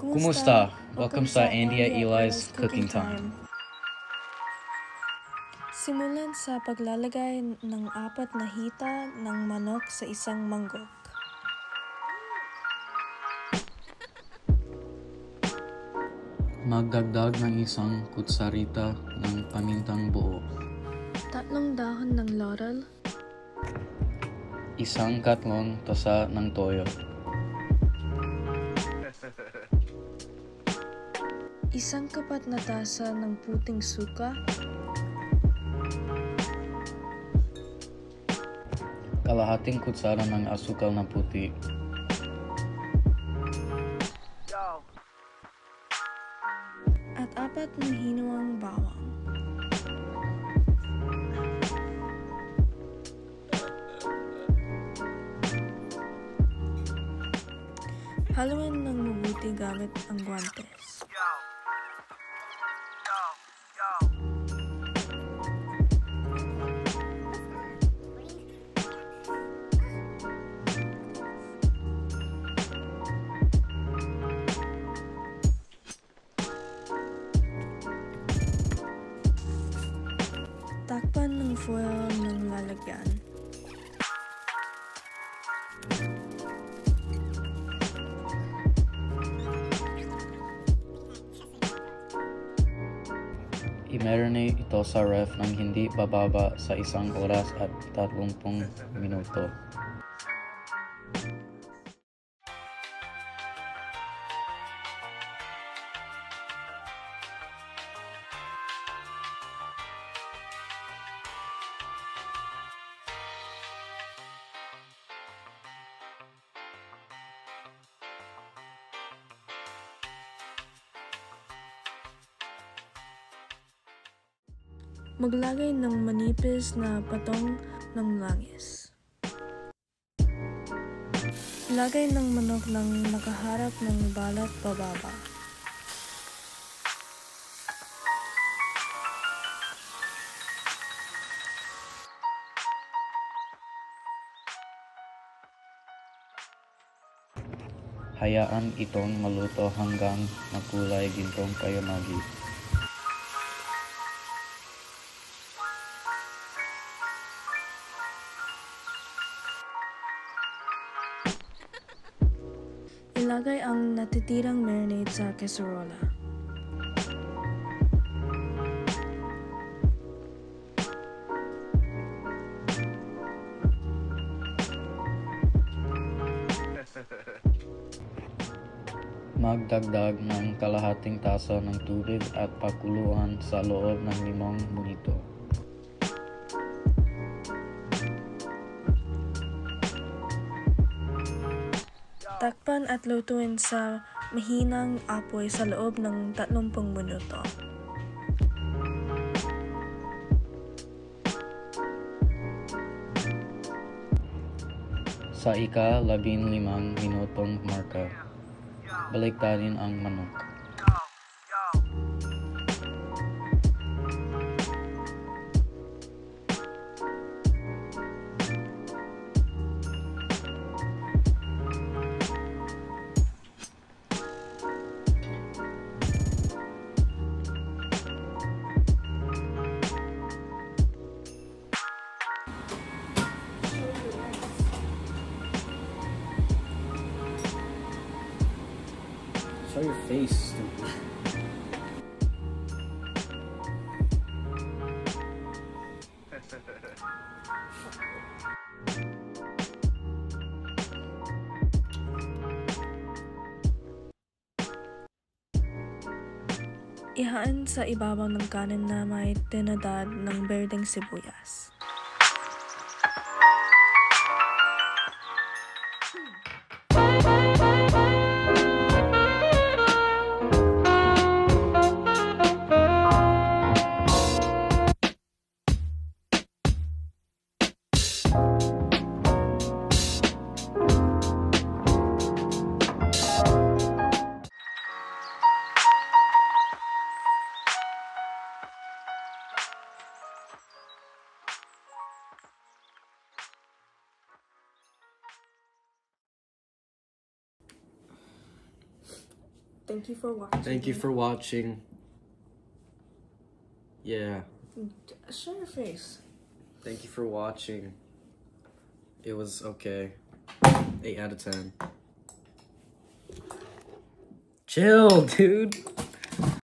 Kumusta? Welcome sa Andy at Eli's Cooking Time. Simulan sa paglalagay ng 4 na hita ng manok sa isang mangkok. Magdagdag ng 1 kutsarita ng pamintang buo. 3 dahon ng laurel. 1 katlong tasa ng toyo. 1 kapat na tasa ng puting suka. Kalahating kutsara ng asukal na puti. At 4 na hinuang bawang. Haluin ng mabuti gamit ang guwantes. Takpan ng foil ng lalagyan. I-marinate ito sa ref ng hindi bababa sa 1 oras at 30 minuto. Maglagay ng manipis na patong ng langis. Lagay ng manok ng nakaharap ng balat pababa. Hayaan itong maluto hanggang makulay gintong kayamagi. Ilagay ang natitirang marinade sa kaserola. Magdagdag ng kalahating tasa ng tubig at pakuluan sa loob ng 5 minuto. Takpan at lutuin sa mahinang apoy sa loob ng 30 minuto. Sa ika-15 minutong marka, baliktarin ang manok. Show your face, stupid. Ihaan sa ibabaw ng kanin na may tinadad ng berdeng sibuyas. Thank you for watching. Thank you for watching. Yeah. Show your face. Thank you for watching. It was okay. 8 out of 10. Chill, dude.